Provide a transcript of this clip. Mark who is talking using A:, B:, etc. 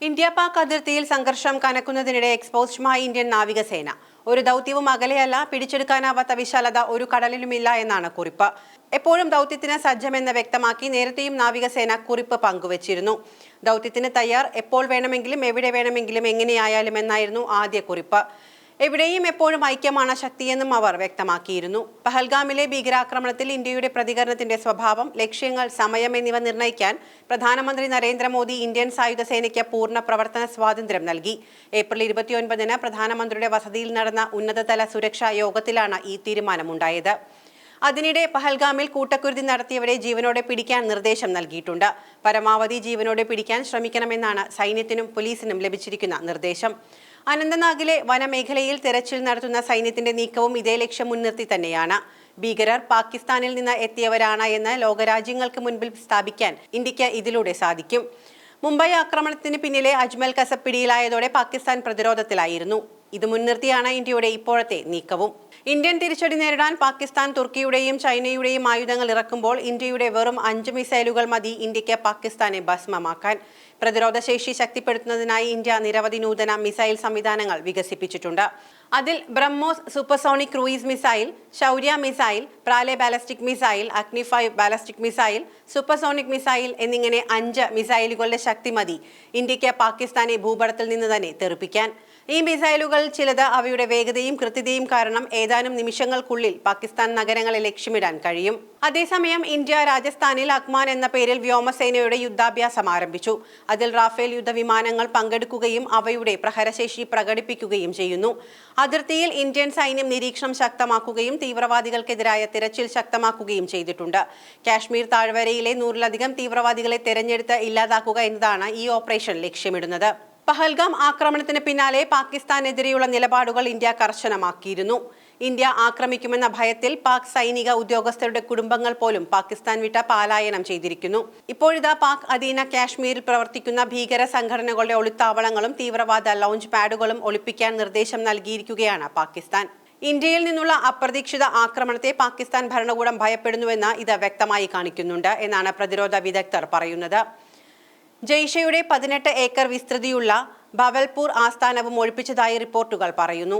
A: India-Pak അതിർത്തിയിൽ സംഘർഷം കനക്കുന്നതിനിടെ എക്സ്പോസ്ഡുമായി Indian നാവികസേന. ഒരു ദൗത്യവും അകലെയല്ല, പിടിച്ചെടുക്കാനാവാത്ത വിശാലത ഒരു കടലിലുമില്ല എന്നാണ് കുറിപ്പ്. എപ്പോഴും ദൗത്യത്തിന് സജ്ജമെന്ന് വ്യക്തമാക്കി നേരത്തെയും നാവികസേന കുറിപ്പ് പങ്കുവച്ചിരുന്നു. ദൗത്യത്തിന് തയ്യാർ, എപ്പോൾ വേണമെങ്കിലും എവിടെ വേണമെങ്കിലും എങ്ങനെയായാലും എന്നായിരുന്നു ആദ്യ കുറിപ്പ്. എവിടെയും എപ്പോഴും ഐക്യമാണ് ശക്തിയെന്നും അവർ വ്യക്തമാക്കിയിരുന്നു. പഹൽഗാമിലെ ഭീകരാക്രമണത്തിൽ ഇന്ത്യയുടെ പ്രതികരണത്തിന്റെ സ്വഭാവം, ലക്ഷ്യങ്ങൾ, സമയം എന്നിവ നിർണ്ണയിക്കാൻ പ്രധാനമന്ത്രി നരേന്ദ്രമോദി ഇന്ത്യൻ സായുധ സേനയ്ക്ക് പൂർണ്ണ പ്രവർത്തന സ്വാതന്ത്ര്യം നൽകി. ഏപ്രിൽ 29-ന് പ്രധാനമന്ത്രിയുടെ വസതിയിൽ നടന്ന ഉന്നതതല സുരക്ഷാ യോഗത്തിലാണ് ഈ തീരുമാനമുണ്ടായത്. അതിനിടെ പഹൽഗാമിൽ കൂട്ടക്കുരുതി നടത്തിയവരെ ജീവനോടെ പിടിക്കാൻ നിർദ്ദേശം നൽകിയിട്ടുണ്ട്. പരമാവധി ജീവനോടെ പിടിക്കാൻ ശ്രമിക്കണമെന്നാണ് സൈന്യത്തിനും പോലീസിനും ലഭിച്ചിരിക്കുന്ന നിർദ്ദേശം. അനന്തനാഗിലെ വനമേഖലയിൽ തെരച്ചിൽ നടത്തുന്ന സൈന്യത്തിന്റെ നീക്കവും ഇതേ ലക്ഷ്യം മുൻനിർത്തി തന്നെയാണ്. ഭീകരർ പാകിസ്ഥാനിൽ നിന്ന് എത്തിയവരാണ് എന്ന് ലോകരാജ്യങ്ങൾക്ക് മുൻപിൽ സ്ഥാപിക്കാൻ ഇന്ത്യക്ക് ഇതിലൂടെ സാധിക്കും. മുംബൈ ആക്രമണത്തിന് പിന്നിലെ അജ്മൽ കസബ് പിടിയിലായതോടെ പാകിസ്ഥാൻ പ്രതിരോധത്തിലായിരുന്നു. ഇത് മുൻനിർത്തിയാണ് ഇന്ത്യയുടെ ഇപ്പോഴത്തെ നീക്കവും. ഇന്ത്യൻ തിരിച്ചടി നേരിടാൻ പാകിസ്ഥാൻ തുർക്കിയുടെയും ചൈനയുടെയും ആയുധങ്ങൾ ഇറക്കുമ്പോൾ ഇന്ത്യയുടെ വെറും 5 മിസൈലുകൾ മതി ഇന്ത്യക്ക് പാകിസ്ഥാനെ ഭസ്മമാക്കാൻ. പ്രതിരോധ ശേഷി ശക്തിപ്പെടുത്തുന്നതിനായി ഇന്ത്യ നിരവധി നൂതന മിസൈൽ സംവിധാനങ്ങൾ വികസിപ്പിച്ചിട്ടുണ്ട്. അതിൽ BrahMos supersonic cruise missile, Shaurya missile, Pralay ballistic missile, Agni 5 ballistic missile, supersonic missile എന്നിങ്ങനെ 5 മിസൈലുകളുടെ ശക്തി മതി ഇന്ത്യക്ക് പാകിസ്ഥാനെ ഭൂപടത്തിൽ നിന്ന് തന്നെ തെറിപ്പിക്കാൻ. ഈ മിസൈലുകൾ ചിലത് അവയുടെ വേഗതയും കൃത്യതയും കാരണം ഏതാനും നിമിഷങ്ങൾക്കുള്ളിൽ പാകിസ്ഥാൻ നഗരങ്ങളെ ലക്ഷ്യമിടാൻ കഴിയും. അതേസമയം ഇന്ത്യ രാജസ്ഥാനിൽ അക്മാൻ എന്ന പേരിൽ വ്യോമസേനയുടെ യുദ്ധാഭ്യാസം ആരംഭിച്ചു. അതിൽ റാഫേൽ യുദ്ധവിമാനങ്ങൾ പങ്കെടുക്കുകയും അവയുടെ പ്രഹരശേഷി പ്രകടിപ്പിക്കുകയും ചെയ്യുന്നു. അതിർത്തിയിൽ ഇന്ത്യൻ സൈന്യം നിരീക്ഷണം ശക്തമാക്കുകയും തീവ്രവാദികൾക്കെതിരായ തിരച്ചിൽ ശക്തമാക്കുകയും ചെയ്തിട്ടുണ്ട്. കാശ്മീർ താഴ്വരയിലെ 100-ലധികം തീവ്രവാദികളെ തെരഞ്ഞെടുത്ത് ഇല്ലാതാക്കുക എന്നതാണ് ഈ ഓപ്പറേഷൻ ലക്ഷ്യമിടുന്നത്. പഹൽഗാം ആക്രമണത്തിന് പിന്നാലെ പാകിസ്ഥാനെതിരെയുള്ള നിലപാടുകൾ ഇന്ത്യ കർശനമാക്കിയിരുന്നു. ഇന്ത്യ ആക്രമിക്കുമെന്ന ഭയത്തിൽ പാക് സൈനിക ഉദ്യോഗസ്ഥരുടെ കുടുംബങ്ങൾ പോലും പാകിസ്ഥാൻ വിട്ട് പലായനം ചെയ്തിരിക്കുന്നു. ഇപ്പോഴിതാ പാക് അധീന കാശ്മീരിൽ പ്രവർത്തിക്കുന്ന ഭീകര സംഘടനകളുടെ ഒളിത്താവളങ്ങളും തീവ്രവാദ ലോഞ്ച് പാഡുകളും ഒളിപ്പിക്കാൻ നിർദ്ദേശം നൽകിയിരിക്കുകയാണ് പാകിസ്ഥാൻ. ഇന്ത്യയിൽ നിന്നുള്ള അപ്രതീക്ഷിത ആക്രമണത്തെ പാകിസ്ഥാൻ ഭരണകൂടം ഭയപ്പെടുന്നുവെന്ന് ഇത് വ്യക്തമായി കാണിക്കുന്നുണ്ട് എന്നാണ് പ്രതിരോധ വിദഗ്ധർ പറയുന്നത്. ജയ്ഷയുടെ 18 ഏക്കർ വിസ്തൃതിയുള്ള ഭവൽപൂർ ആസ്ഥാനവും ഒഴിപ്പിച്ചതായി റിപ്പോർട്ടുകൾ പറയുന്നു.